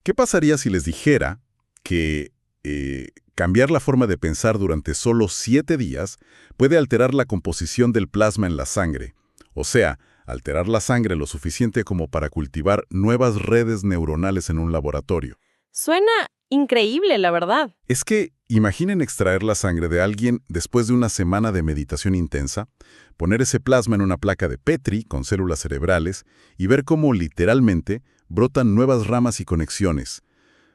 ¿Qué pasaría si les dijera que cambiar la forma de pensar durante solo 7 días puede alterar la composición del plasma en la sangre? O sea, alterar la sangre lo suficiente como para cultivar nuevas redes neuronales en un laboratorio. Suena increíble, la verdad. Es que imaginen extraer la sangre de alguien después de una semana de meditación intensa, poner ese plasma en una placa de Petri con células cerebrales y ver cómo literalmente brotan nuevas ramas y conexiones.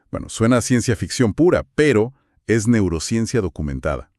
Bueno, suena a ciencia ficción pura, pero es neurociencia documentada.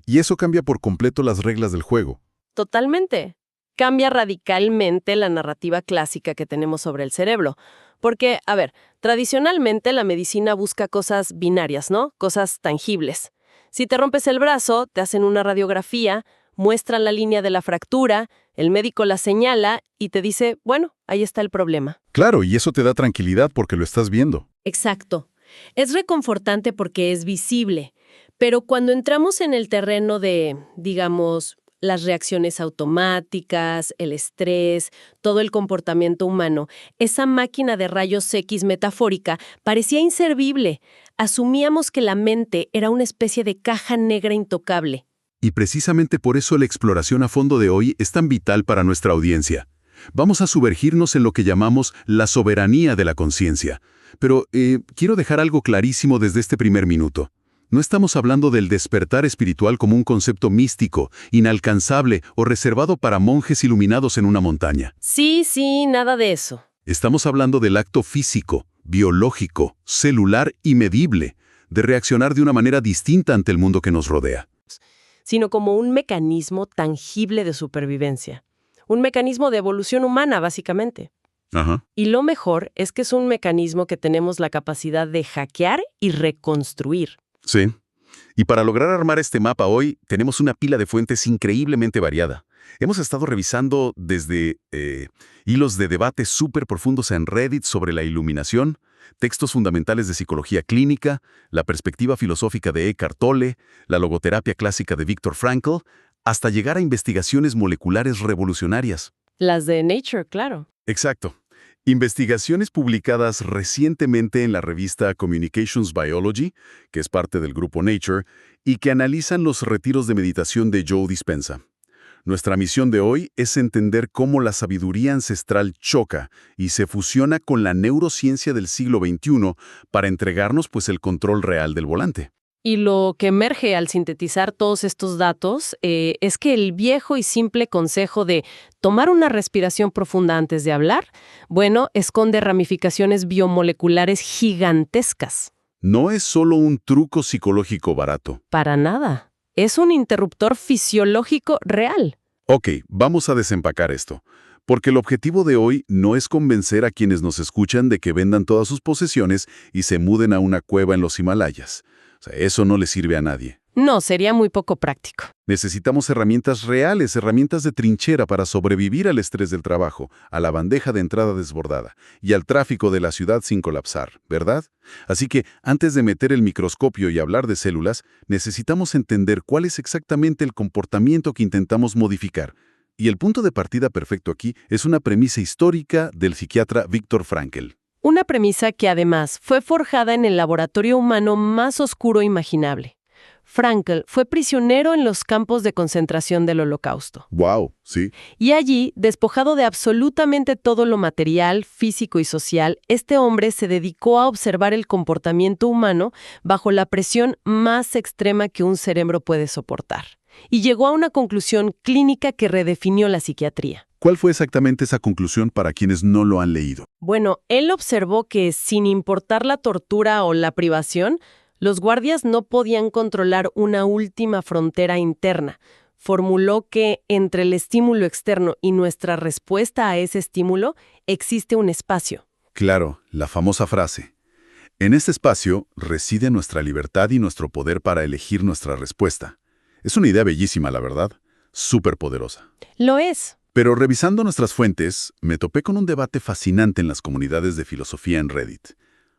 Y eso cambia por completo las reglas del juego. Totalmente. Cambia radicalmente la narrativa clásica que tenemos sobre el cerebro. Porque, a ver, tradicionalmente la medicina busca cosas binarias, ¿no? Cosas tangibles. Si te rompes el brazo, te hacen una radiografía, muestran la línea de la fractura, el médico la señala y te dice, bueno, ahí está el problema. Claro, y eso te da tranquilidad porque lo estás viendo. Exacto. Es reconfortante porque es visible. Pero cuando entramos en el terreno de, digamos, las reacciones automáticas, el estrés, todo el comportamiento humano, esa máquina de rayos X metafórica parecía inservible. Asumíamos que la mente era una especie de caja negra intocable. Y precisamente por eso la exploración a fondo de hoy es tan vital para nuestra audiencia. Vamos a sumergirnos en lo que llamamos la soberanía de la conciencia. Pero quiero dejar algo clarísimo desde este primer minuto. No estamos hablando del despertar espiritual como un concepto místico, inalcanzable o reservado para monjes iluminados en una montaña. Sí, nada de eso. Estamos hablando del acto físico, biológico, celular y medible, de reaccionar de una manera distinta ante el mundo que nos rodea. Sino como un mecanismo tangible de supervivencia. Un mecanismo de evolución humana, básicamente. Ajá. Y lo mejor es que es un mecanismo que tenemos la capacidad de hackear y reconstruir. Sí. Y para lograr armar este mapa hoy, tenemos una pila de fuentes increíblemente variada. Hemos estado revisando desde hilos de debate súper profundos en Reddit sobre la iluminación, textos fundamentales de psicología clínica, la perspectiva filosófica de Eckhart Tolle, la logoterapia clásica de Viktor Frankl, hasta llegar a investigaciones moleculares revolucionarias. Las de Nature, claro. Exacto. Investigaciones publicadas recientemente en la revista Communications Biology, que es parte del grupo Nature, y que analizan los retiros de meditación de Joe Dispenza. Nuestra misión de hoy es entender cómo la sabiduría ancestral choca y se fusiona con la neurociencia del siglo XXI para entregarnos el control real del volante. Y lo que emerge al sintetizar todos estos datos es que el viejo y simple consejo de tomar una respiración profunda antes de hablar, esconde ramificaciones biomoleculares gigantescas. No es solo un truco psicológico barato. Para nada. Es un interruptor fisiológico real. Ok, vamos a desempacar esto. Porque el objetivo de hoy no es convencer a quienes nos escuchan de que vendan todas sus posesiones y se muden a una cueva en los Himalayas. Eso no le sirve a nadie. No, sería muy poco práctico. Necesitamos herramientas reales, herramientas de trinchera para sobrevivir al estrés del trabajo, a la bandeja de entrada desbordada y al tráfico de la ciudad sin colapsar, ¿verdad? Así que, antes de meter el microscopio y hablar de células, necesitamos entender cuál es exactamente el comportamiento que intentamos modificar. Y el punto de partida perfecto aquí es una premisa histórica del psiquiatra Viktor Frankl. Una premisa que además fue forjada en el laboratorio humano más oscuro imaginable. Frankl fue prisionero en los campos de concentración del Holocausto. ¡Wow! Sí. Y allí, despojado de absolutamente todo lo material, físico y social, este hombre se dedicó a observar el comportamiento humano bajo la presión más extrema que un cerebro puede soportar. Y llegó a una conclusión clínica que redefinió la psiquiatría. ¿Cuál fue exactamente esa conclusión para quienes no lo han leído? Bueno, él observó que, sin importar la tortura o la privación, los guardias no podían controlar una última frontera interna. Formuló que entre el estímulo externo y nuestra respuesta a ese estímulo existe un espacio. Claro, la famosa frase. En este espacio reside nuestra libertad y nuestro poder para elegir nuestra respuesta. Es una idea bellísima, la verdad. Súper poderosa. Lo es. Pero revisando nuestras fuentes, me topé con un debate fascinante en las comunidades de filosofía en Reddit.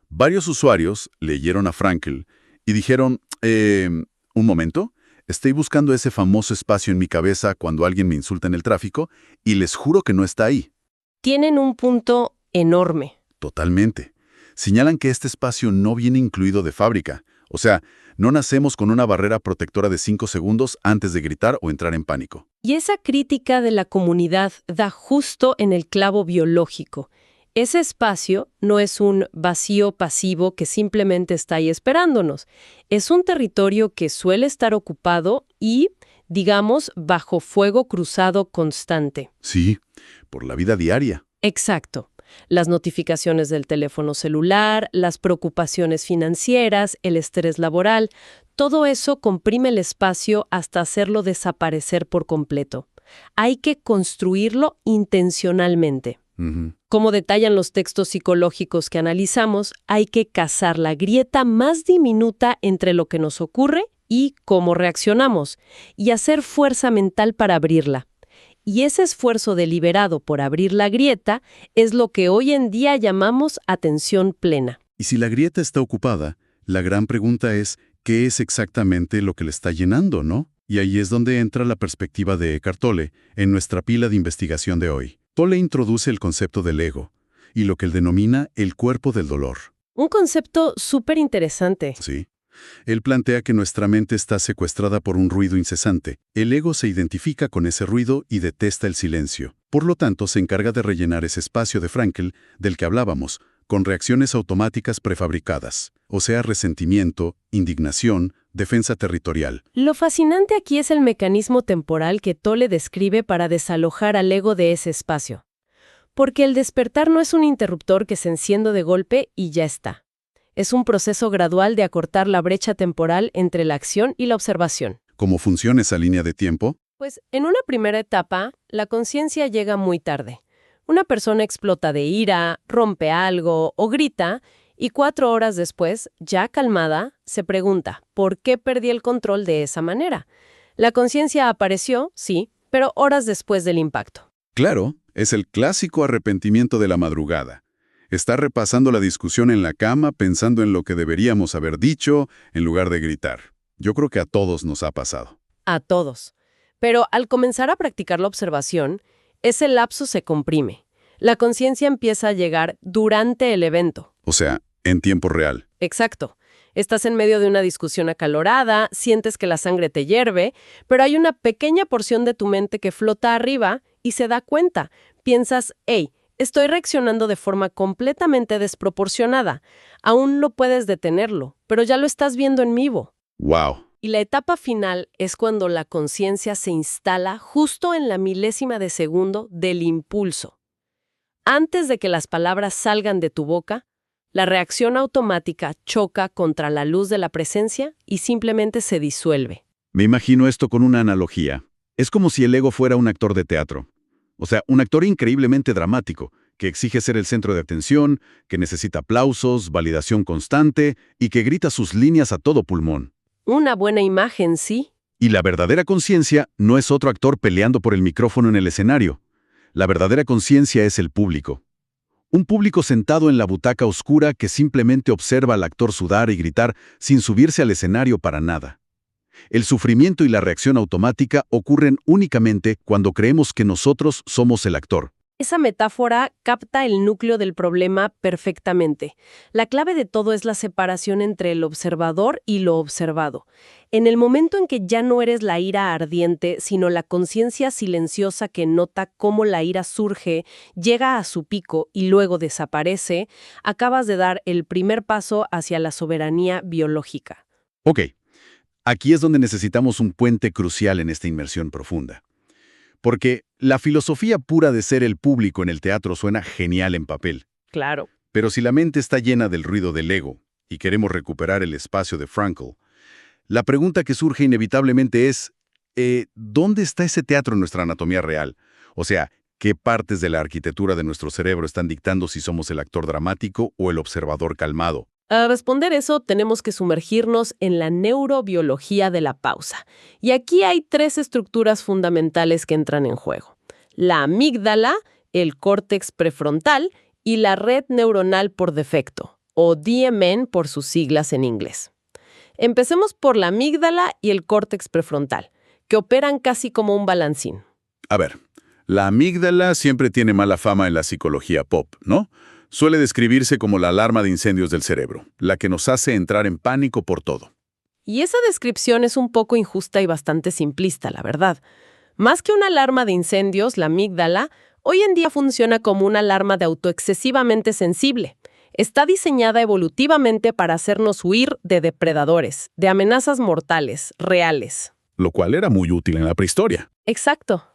Varios usuarios leyeron a Frankl y dijeron, un momento, estoy buscando ese famoso espacio en mi cabeza cuando alguien me insulta en el tráfico y les juro que no está ahí. Tienen un punto enorme. Totalmente. Señalan que este espacio no viene incluido de fábrica. O sea, no nacemos con una barrera protectora de 5 segundos antes de gritar o entrar en pánico. Y esa crítica de la comunidad da justo en el clavo biológico. Ese espacio no es un vacío pasivo que simplemente está ahí esperándonos. Es un territorio que suele estar ocupado y, digamos, bajo fuego cruzado constante. Sí, por la vida diaria. Exacto. Las notificaciones del teléfono celular, las preocupaciones financieras, el estrés laboral, todo eso comprime el espacio hasta hacerlo desaparecer por completo. Hay que construirlo intencionalmente. Como detallan los textos psicológicos que analizamos, hay que cazar la grieta más diminuta entre lo que nos ocurre y cómo reaccionamos, y hacer fuerza mental para abrirla. Y ese esfuerzo deliberado por abrir la grieta es lo que hoy en día llamamos atención plena. Y si la grieta está ocupada, la gran pregunta es, ¿qué es exactamente lo que le está llenando, no? Y ahí es donde entra la perspectiva de Eckhart Tolle en nuestra pila de investigación de hoy. Tolle introduce el concepto del ego y lo que él denomina el cuerpo del dolor. Un concepto súper interesante. Sí. Él plantea que nuestra mente está secuestrada por un ruido incesante. El ego se identifica con ese ruido y detesta el silencio. Por lo tanto, se encarga de rellenar ese espacio de Frankl del que hablábamos, con reacciones automáticas prefabricadas, o sea, resentimiento, indignación, defensa territorial. Lo fascinante aquí es el mecanismo temporal que Tolle describe para desalojar al ego de ese espacio. Porque el despertar no es un interruptor que se enciende de golpe y ya está. Es un proceso gradual de acortar la brecha temporal entre la acción y la observación. ¿Cómo funciona esa línea de tiempo? Pues en una primera etapa, la conciencia llega muy tarde. Una persona explota de ira, rompe algo o grita, y 4 horas después, ya calmada, se pregunta, ¿por qué perdí el control de esa manera? La conciencia apareció, sí, pero horas después del impacto. Claro, es el clásico arrepentimiento de la madrugada. Está repasando la discusión en la cama pensando en lo que deberíamos haber dicho en lugar de gritar. Yo creo que a todos nos ha pasado. A todos. Pero al comenzar a practicar la observación, ese lapso se comprime. La conciencia empieza a llegar durante el evento. O sea, en tiempo real. Exacto. Estás en medio de una discusión acalorada, sientes que la sangre te hierve, pero hay una pequeña porción de tu mente que flota arriba y se da cuenta. Piensas, hey, estoy reaccionando de forma completamente desproporcionada. Aún no puedes detenerlo, pero ya lo estás viendo en vivo. ¡Wow! Y la etapa final es cuando la conciencia se instala justo en la milésima de segundo del impulso. Antes de que las palabras salgan de tu boca, la reacción automática choca contra la luz de la presencia y simplemente se disuelve. Me imagino esto con una analogía. Es como si el ego fuera un actor de teatro. O sea, un actor increíblemente dramático, que exige ser el centro de atención, que necesita aplausos, validación constante y que grita sus líneas a todo pulmón. Una buena imagen, sí. Y la verdadera conciencia no es otro actor peleando por el micrófono en el escenario. La verdadera conciencia es el público. Un público sentado en la butaca oscura que simplemente observa al actor sudar y gritar sin subirse al escenario para nada. El sufrimiento y la reacción automática ocurren únicamente cuando creemos que nosotros somos el actor. Esa metáfora capta el núcleo del problema perfectamente. La clave de todo es la separación entre el observador y lo observado. En el momento en que ya no eres la ira ardiente, sino la conciencia silenciosa que nota cómo la ira surge, llega a su pico y luego desaparece, acabas de dar el primer paso hacia la soberanía biológica. Ok, aquí es donde necesitamos un puente crucial en esta inmersión profunda. Porque la filosofía pura de ser el público en el teatro suena genial en papel. Claro. Pero si la mente está llena del ruido del ego y queremos recuperar el espacio de Frankl, la pregunta que surge inevitablemente es, ¿dónde está ese teatro en nuestra anatomía real? O sea, ¿qué partes de la arquitectura de nuestro cerebro están dictando si somos el actor dramático o el observador calmado? Para responder eso, tenemos que sumergirnos en la neurobiología de la pausa. Y aquí hay 3 estructuras fundamentales que entran en juego. La amígdala, el córtex prefrontal y la red neuronal por defecto, o DMN por sus siglas en inglés. Empecemos por la amígdala y el córtex prefrontal, que operan casi como un balancín. A ver, la amígdala siempre tiene mala fama en la psicología pop, ¿no? Suele describirse como la alarma de incendios del cerebro, la que nos hace entrar en pánico por todo. Y esa descripción es un poco injusta y bastante simplista, la verdad. Más que una alarma de incendios, la amígdala hoy en día funciona como una alarma de auto excesivamente sensible. Está diseñada evolutivamente para hacernos huir de depredadores, de amenazas mortales, reales. Lo cual era muy útil en la prehistoria. Exacto.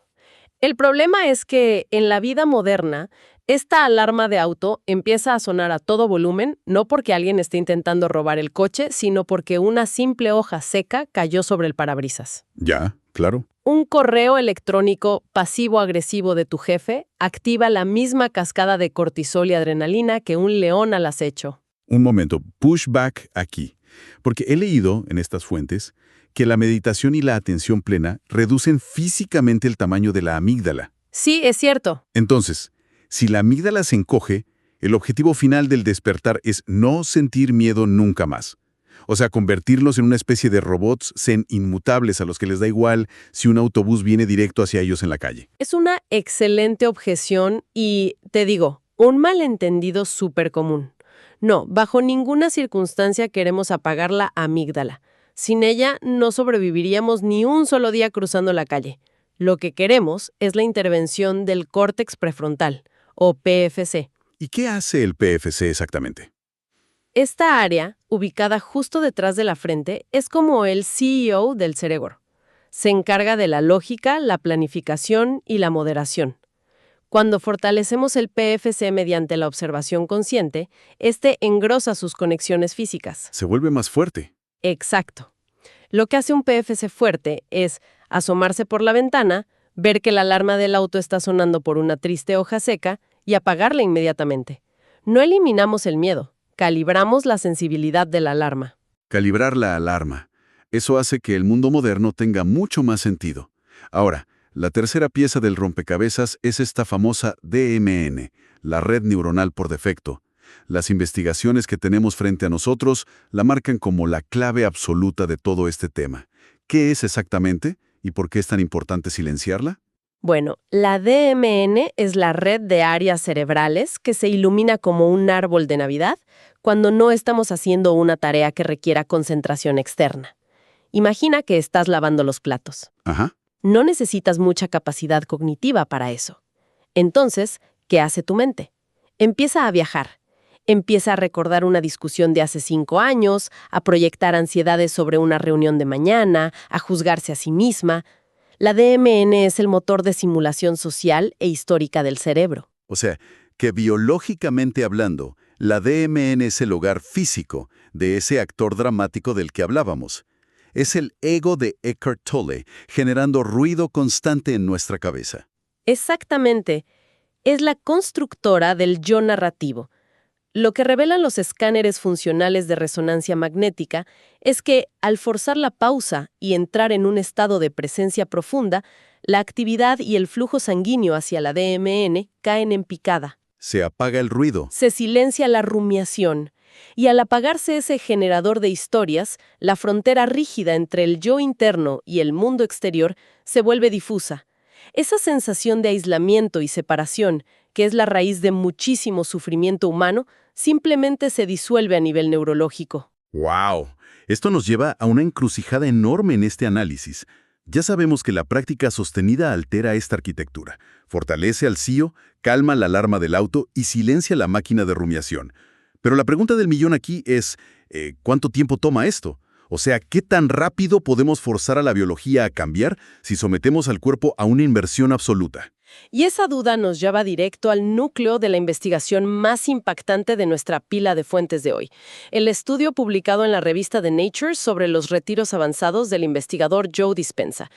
El problema es que en la vida moderna, esta alarma de auto empieza a sonar a todo volumen, no porque alguien esté intentando robar el coche, sino porque una simple hoja seca cayó sobre el parabrisas. Ya, claro. Un correo electrónico pasivo-agresivo de tu jefe activa la misma cascada de cortisol y adrenalina que un león al acecho. Un momento, pushback aquí. Porque he leído en estas fuentes que la meditación y la atención plena reducen físicamente el tamaño de la amígdala. Sí, es cierto. Entonces, si la amígdala se encoge, el objetivo final del despertar es no sentir miedo nunca más. O sea, convertirlos en una especie de robots zen inmutables a los que les da igual si un autobús viene directo hacia ellos en la calle. Es una excelente objeción y, te digo, un malentendido súper común. No, bajo ninguna circunstancia queremos apagar la amígdala. Sin ella no sobreviviríamos ni un solo día cruzando la calle. Lo que queremos es la intervención del córtex prefrontal, o PFC. ¿Y qué hace el PFC exactamente? Esta área, ubicada justo detrás de la frente, es como el CEO del cerebro. Se encarga de la lógica, la planificación y la moderación. Cuando fortalecemos el PFC mediante la observación consciente, este engrosa sus conexiones físicas. Se vuelve más fuerte. Exacto. Lo que hace un PFC fuerte es asomarse por la ventana, ver que la alarma del auto está sonando por una triste hoja seca y apagarla inmediatamente. No eliminamos el miedo. Calibramos la sensibilidad de la alarma. Calibrar la alarma. Eso hace que el mundo moderno tenga mucho más sentido. Ahora, la tercera pieza del rompecabezas es esta famosa DMN, la red neuronal por defecto. Las investigaciones que tenemos frente a nosotros la marcan como la clave absoluta de todo este tema. ¿Qué es exactamente y por qué es tan importante silenciarla? Bueno, la DMN es la red de áreas cerebrales que se ilumina como un árbol de Navidad cuando no estamos haciendo una tarea que requiera concentración externa. Imagina que estás lavando los platos. Ajá. No necesitas mucha capacidad cognitiva para eso. Entonces, ¿qué hace tu mente? Empieza a viajar. Empieza a recordar una discusión de hace 5 años, a proyectar ansiedades sobre una reunión de mañana, a juzgarse a sí misma. La DMN es el motor de simulación social e histórica del cerebro. O sea, que biológicamente hablando, la DMN es el hogar físico de ese actor dramático del que hablábamos. Es el ego de Eckhart Tolle, generando ruido constante en nuestra cabeza. Exactamente. Es la constructora del yo narrativo. Lo que revelan los escáneres funcionales de resonancia magnética es que, al forzar la pausa y entrar en un estado de presencia profunda, la actividad y el flujo sanguíneo hacia la DMN caen en picada. Se apaga el ruido. Se silencia la rumiación. Y al apagarse ese generador de historias, la frontera rígida entre el yo interno y el mundo exterior se vuelve difusa. Esa sensación de aislamiento y separación, que es la raíz de muchísimo sufrimiento humano, simplemente se disuelve a nivel neurológico. ¡Wow! Esto nos lleva a una encrucijada enorme en este análisis. Ya sabemos que la práctica sostenida altera esta arquitectura, fortalece al CEO, calma la alarma del auto y silencia la máquina de rumiación. Pero la pregunta del millón aquí es, ¿cuánto tiempo toma esto? O sea, ¿qué tan rápido podemos forzar a la biología a cambiar si sometemos al cuerpo a una inversión absoluta? Y esa duda nos lleva directo al núcleo de la investigación más impactante de nuestra pila de fuentes de hoy. El estudio publicado en la revista The Nature sobre los retiros avanzados del investigador Joe Dispenza.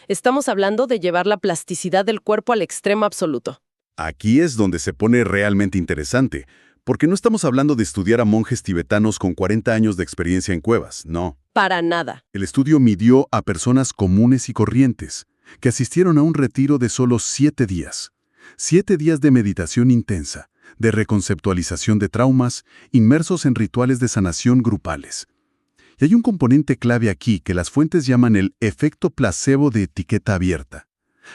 Estamos hablando de llevar la plasticidad del cuerpo al extremo absoluto. Aquí es donde se pone realmente interesante, porque no estamos hablando de estudiar a monjes tibetanos con 40 años de experiencia en cuevas, no. Para nada. El estudio midió a personas comunes y corrientes, que asistieron a un retiro de solo 7 días. 7 días de meditación intensa, de reconceptualización de traumas, inmersos en rituales de sanación grupales. Y hay un componente clave aquí que las fuentes llaman el efecto placebo de etiqueta abierta.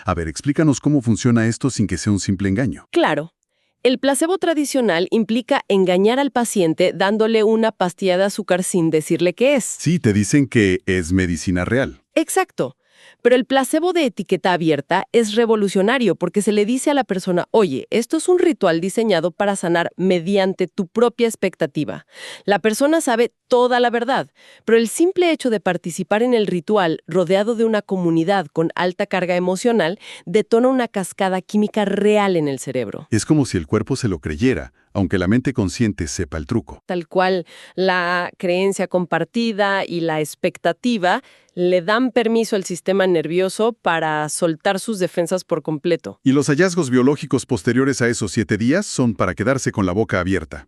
A ver, explícanos cómo funciona esto sin que sea un simple engaño. Claro. El placebo tradicional implica engañar al paciente dándole una pastilla de azúcar sin decirle qué es. Sí, te dicen que es medicina real. Exacto. Pero el placebo de etiqueta abierta es revolucionario porque se le dice a la persona, oye, esto es un ritual diseñado para sanar mediante tu propia expectativa. La persona sabe toda la verdad, pero el simple hecho de participar en el ritual rodeado de una comunidad con alta carga emocional detona una cascada química real en el cerebro. Es como si el cuerpo se lo creyera, aunque la mente consciente sepa el truco. Tal cual, la creencia compartida y la expectativa le dan permiso al sistema nervioso para soltar sus defensas por completo. Y los hallazgos biológicos posteriores a esos 7 días son para quedarse con la boca abierta.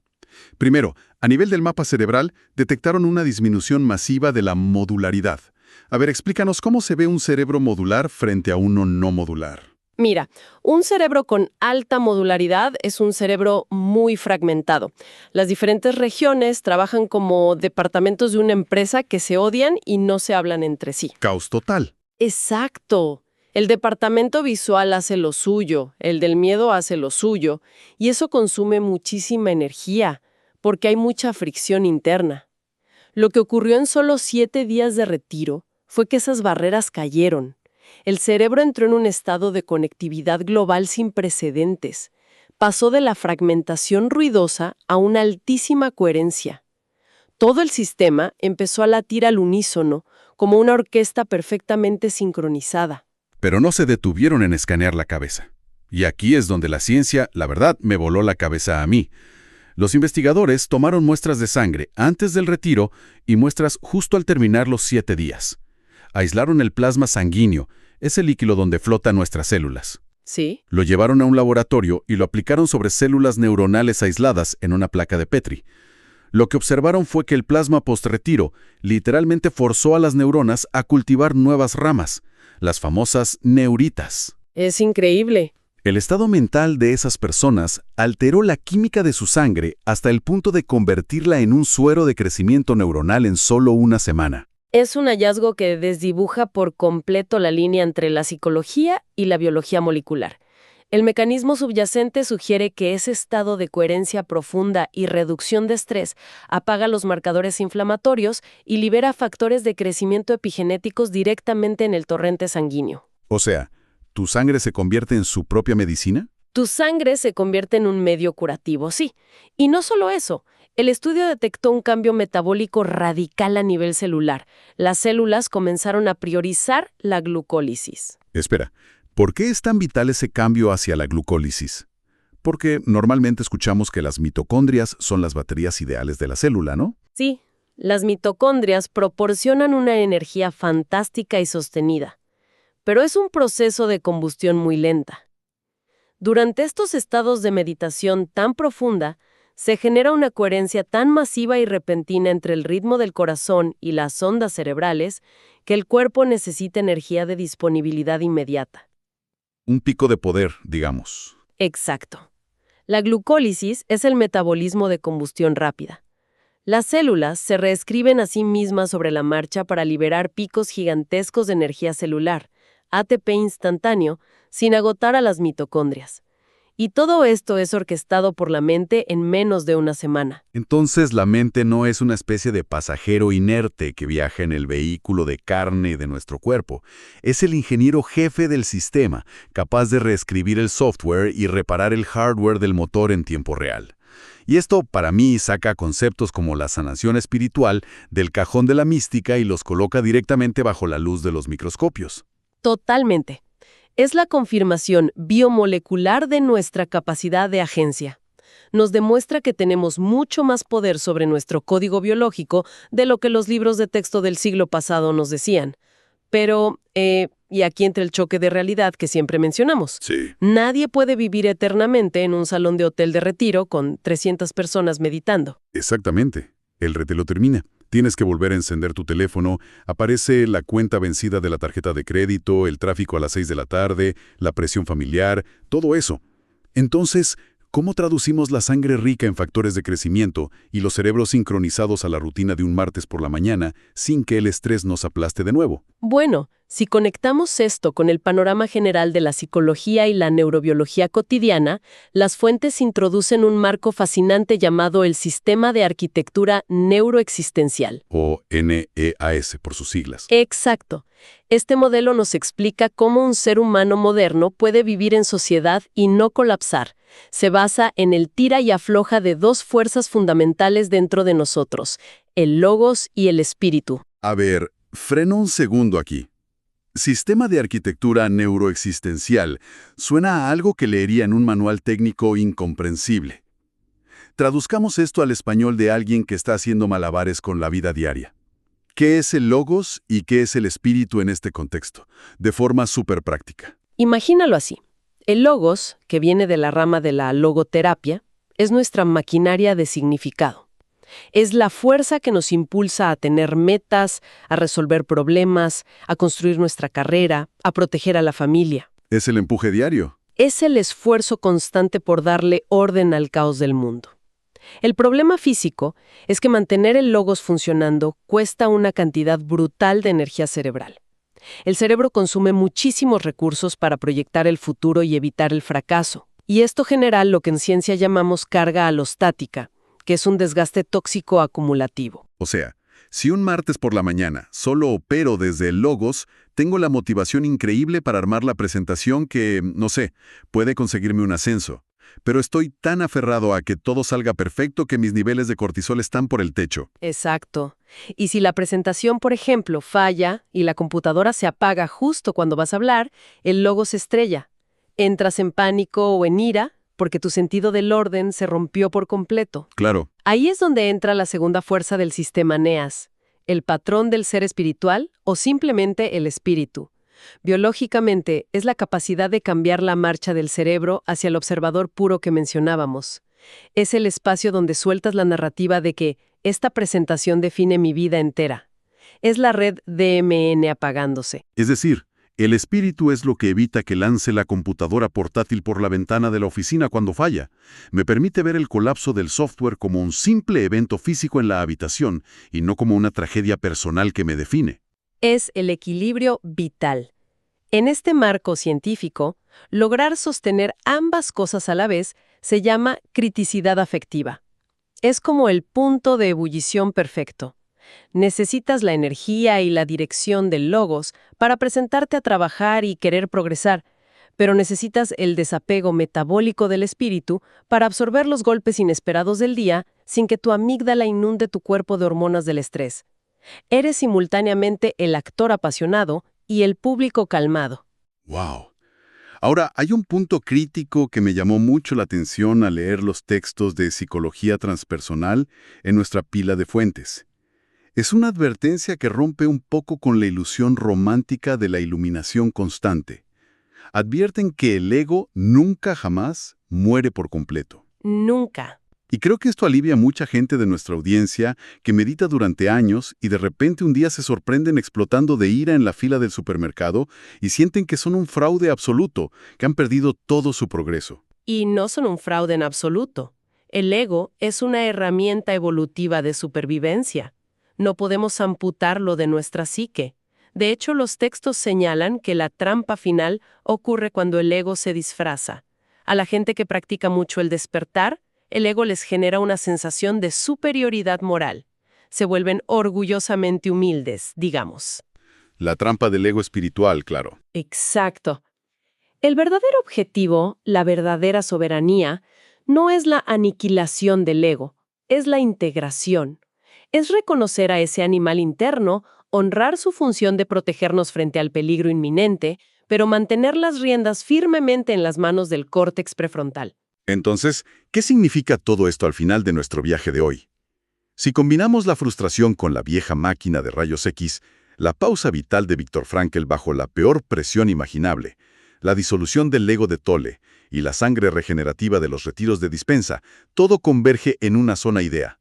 Primero, a nivel del mapa cerebral, detectaron una disminución masiva de la modularidad. A ver, explícanos cómo se ve un cerebro modular frente a uno no modular. Mira, un cerebro con alta modularidad es un cerebro muy fragmentado. Las diferentes regiones trabajan como departamentos de una empresa que se odian y no se hablan entre sí. Caos total. Exacto. El departamento visual hace lo suyo, el del miedo hace lo suyo, y eso consume muchísima energía, porque hay mucha fricción interna. Lo que ocurrió en solo 7 días de retiro fue que esas barreras cayeron. El cerebro entró en un estado de conectividad global sin precedentes. Pasó de la fragmentación ruidosa a una altísima coherencia. Todo el sistema empezó a latir al unísono, como una orquesta perfectamente sincronizada. Pero no se detuvieron en escanear la cabeza. Y aquí es donde la ciencia, la verdad, me voló la cabeza a mí. Los investigadores tomaron muestras de sangre antes del retiro y muestras justo al terminar los 7 días. Aislaron el plasma sanguíneo, ese líquido donde flotan nuestras células. ¿Sí? Lo llevaron a un laboratorio y lo aplicaron sobre células neuronales aisladas en una placa de Petri. Lo que observaron fue que el plasma post-retiro literalmente forzó a las neuronas a cultivar nuevas ramas, las famosas neuritas. Es increíble. El estado mental de esas personas alteró la química de su sangre hasta el punto de convertirla en un suero de crecimiento neuronal en solo una semana. Es un hallazgo que desdibuja por completo la línea entre la psicología y la biología molecular. El mecanismo subyacente sugiere que ese estado de coherencia profunda y reducción de estrés apaga los marcadores inflamatorios y libera factores de crecimiento epigenéticos directamente en el torrente sanguíneo. O sea, ¿tu sangre se convierte en su propia medicina? Tu sangre se convierte en un medio curativo, sí. Y no solo eso. El estudio detectó un cambio metabólico radical a nivel celular. Las células comenzaron a priorizar la glucólisis. Espera, ¿por qué es tan vital ese cambio hacia la glucólisis? Porque normalmente escuchamos que las mitocondrias son las baterías ideales de la célula, ¿no? Sí, las mitocondrias proporcionan una energía fantástica y sostenida, pero es un proceso de combustión muy lenta. Durante estos estados de meditación tan profunda, se genera una coherencia tan masiva y repentina entre el ritmo del corazón y las ondas cerebrales que el cuerpo necesita energía de disponibilidad inmediata. Un pico de poder, digamos. Exacto. La glucólisis es el metabolismo de combustión rápida. Las células se reescriben a sí mismas sobre la marcha para liberar picos gigantescos de energía celular, ATP instantáneo, sin agotar a las mitocondrias. Y todo esto es orquestado por la mente en menos de una semana. Entonces la mente no es una especie de pasajero inerte que viaja en el vehículo de carne de nuestro cuerpo. Es el ingeniero jefe del sistema, capaz de reescribir el software y reparar el hardware del motor en tiempo real. Y esto, para mí, saca conceptos como la sanación espiritual del cajón de la mística y los coloca directamente bajo la luz de los microscopios. Totalmente. Es la confirmación biomolecular de nuestra capacidad de agencia. Nos demuestra que tenemos mucho más poder sobre nuestro código biológico de lo que los libros de texto del siglo pasado nos decían. Pero, y aquí entra el choque de realidad que siempre mencionamos. Sí. Nadie puede vivir eternamente en un salón de hotel de retiro con 300 personas meditando. Exactamente. El retiro termina. Tienes que volver a encender tu teléfono, aparece la cuenta vencida de la tarjeta de crédito, el tráfico a las 6 de la tarde, la presión familiar, todo eso. Entonces, ¿cómo traducimos la sangre rica en factores de crecimiento y los cerebros sincronizados a la rutina de un martes por la mañana sin que el estrés nos aplaste de nuevo? Bueno, Si conectamos esto con el panorama general de la psicología y la neurobiología cotidiana, las fuentes introducen un marco fascinante llamado el Sistema de Arquitectura Neuroexistencial. O NEAS por sus siglas. Exacto. Este modelo nos explica cómo un ser humano moderno puede vivir en sociedad y no colapsar. Se basa en el tira y afloja de dos fuerzas fundamentales dentro de nosotros, el logos y el espíritu. A ver, freno un segundo aquí. Sistema de arquitectura neuroexistencial suena a algo que leería en un manual técnico incomprensible. Traduzcamos esto al español de alguien que está haciendo malabares con la vida diaria. ¿Qué es el logos y qué es el espíritu en este contexto? De forma súper práctica. Imagínalo así. El logos, que viene de la rama de la logoterapia, es nuestra maquinaria de significado. Es la fuerza que nos impulsa a tener metas, a resolver problemas, a construir nuestra carrera, a proteger a la familia. Es el empuje diario. Es el esfuerzo constante por darle orden al caos del mundo. El problema físico es que mantener el logos funcionando cuesta una cantidad brutal de energía cerebral. El cerebro consume muchísimos recursos para proyectar el futuro y evitar el fracaso. Y esto genera lo que en ciencia llamamos carga alostática, que es un desgaste tóxico acumulativo. O sea, si un martes por la mañana solo opero desde el logos, tengo la motivación increíble para armar la presentación que, no sé, puede conseguirme un ascenso. Pero estoy tan aferrado a que todo salga perfecto que mis niveles de cortisol están por el techo. Exacto. Y si la presentación, por ejemplo, falla y la computadora se apaga justo cuando vas a hablar, el logo se estrella. Entras en pánico o en ira porque tu sentido del orden se rompió por completo. Claro. Ahí es donde entra la segunda fuerza del sistema NEAS, el patrón del ser espiritual o simplemente el espíritu. Biológicamente, es la capacidad de cambiar la marcha del cerebro hacia el observador puro que mencionábamos. Es el espacio donde sueltas la narrativa de que esta presentación define mi vida entera. Es la red DMN apagándose. Es decir, el espíritu es lo que evita que lance la computadora portátil por la ventana de la oficina cuando falla. Me permite ver el colapso del software como un simple evento físico en la habitación y no como una tragedia personal que me define. Es el equilibrio vital. En este marco científico, lograr sostener ambas cosas a la vez se llama criticidad afectiva. Es como el punto de ebullición perfecto. Necesitas la energía y la dirección del logos para presentarte a trabajar y querer progresar, pero necesitas el desapego metabólico del espíritu para absorber los golpes inesperados del día sin que tu amígdala inunde tu cuerpo de hormonas del estrés. Eres simultáneamente el actor apasionado y el público calmado. ¡Wow! Ahora, hay un punto crítico que me llamó mucho la atención al leer los textos de psicología transpersonal en nuestra pila de fuentes. Es una advertencia que rompe un poco con la ilusión romántica de la iluminación constante. Advierten que el ego nunca jamás muere por completo. Nunca. Y creo que esto alivia a mucha gente de nuestra audiencia que medita durante años y de repente un día se sorprenden explotando de ira en la fila del supermercado y sienten que son un fraude absoluto, que han perdido todo su progreso. Y no son un fraude en absoluto. El ego es una herramienta evolutiva de supervivencia. No podemos amputarlo de nuestra psique. De hecho, los textos señalan que la trampa final ocurre cuando el ego se disfraza. A la gente que practica mucho el despertar, el ego les genera una sensación de superioridad moral. Se vuelven orgullosamente humildes, digamos. La trampa del ego espiritual, claro. Exacto. El verdadero objetivo, la verdadera soberanía, no es la aniquilación del ego, es la integración. Es reconocer a ese animal interno, honrar su función de protegernos frente al peligro inminente, pero mantener las riendas firmemente en las manos del córtex prefrontal. Entonces, ¿qué significa todo esto al final de nuestro viaje de hoy? Si combinamos la frustración con la vieja máquina de rayos X, la pausa vital de Viktor Frankl bajo la peor presión imaginable, la disolución del ego de Tolle y la sangre regenerativa de los retiros de dispensa, todo converge en una sola idea.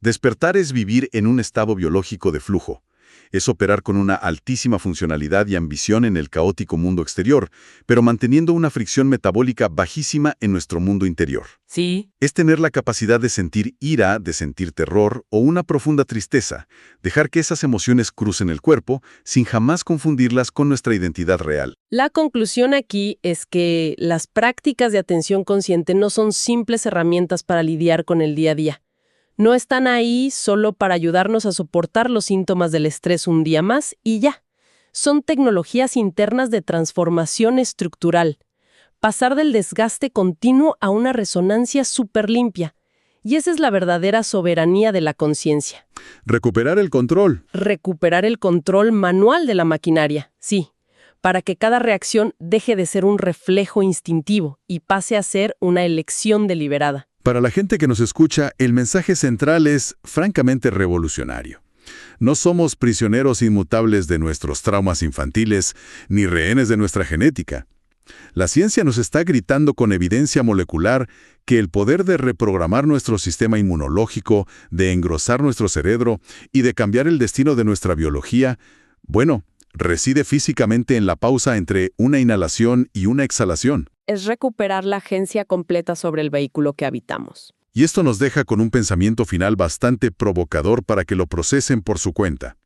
Despertar es vivir en un estado biológico de flujo. Es operar con una altísima funcionalidad y ambición en el caótico mundo exterior, pero manteniendo una fricción metabólica bajísima en nuestro mundo interior. Sí. Es tener la capacidad de sentir ira, de sentir terror o una profunda tristeza, dejar que esas emociones crucen el cuerpo sin jamás confundirlas con nuestra identidad real. La conclusión aquí es que las prácticas de atención consciente no son simples herramientas para lidiar con el día a día. No están ahí solo para ayudarnos a soportar los síntomas del estrés un día más y ya. Son tecnologías internas de transformación estructural. Pasar del desgaste continuo a una resonancia súper limpia. Y esa es la verdadera soberanía de la conciencia. Recuperar el control. Recuperar el control manual de la maquinaria, sí, para que cada reacción deje de ser un reflejo instintivo y pase a ser una elección deliberada. Para la gente que nos escucha, el mensaje central es francamente revolucionario. No somos prisioneros inmutables de nuestros traumas infantiles, ni rehenes de nuestra genética. La ciencia nos está gritando con evidencia molecular que el poder de reprogramar nuestro sistema inmunológico, de engrosar nuestro cerebro y de cambiar el destino de nuestra biología, bueno, reside físicamente en la pausa entre una inhalación y una exhalación. Es recuperar la agencia completa sobre el vehículo que habitamos. Y esto nos deja con un pensamiento final bastante provocador para que lo procesen por su cuenta.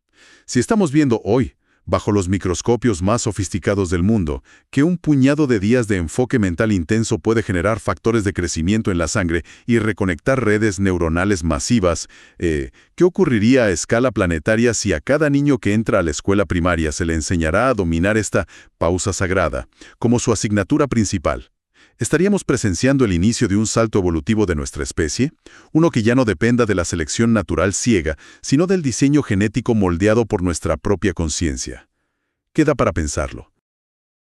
Si estamos viendo hoy, bajo los microscopios más sofisticados del mundo, que un puñado de días de enfoque mental intenso puede generar factores de crecimiento en la sangre y reconectar redes neuronales masivas, ¿qué ocurriría a escala planetaria si a cada niño que entra a la escuela primaria se le enseñará a dominar esta pausa sagrada como su asignatura principal? ¿Estaríamos presenciando el inicio de un salto evolutivo de nuestra especie? Uno que ya no dependa de la selección natural ciega, sino del diseño genético moldeado por nuestra propia conciencia. Queda para pensarlo.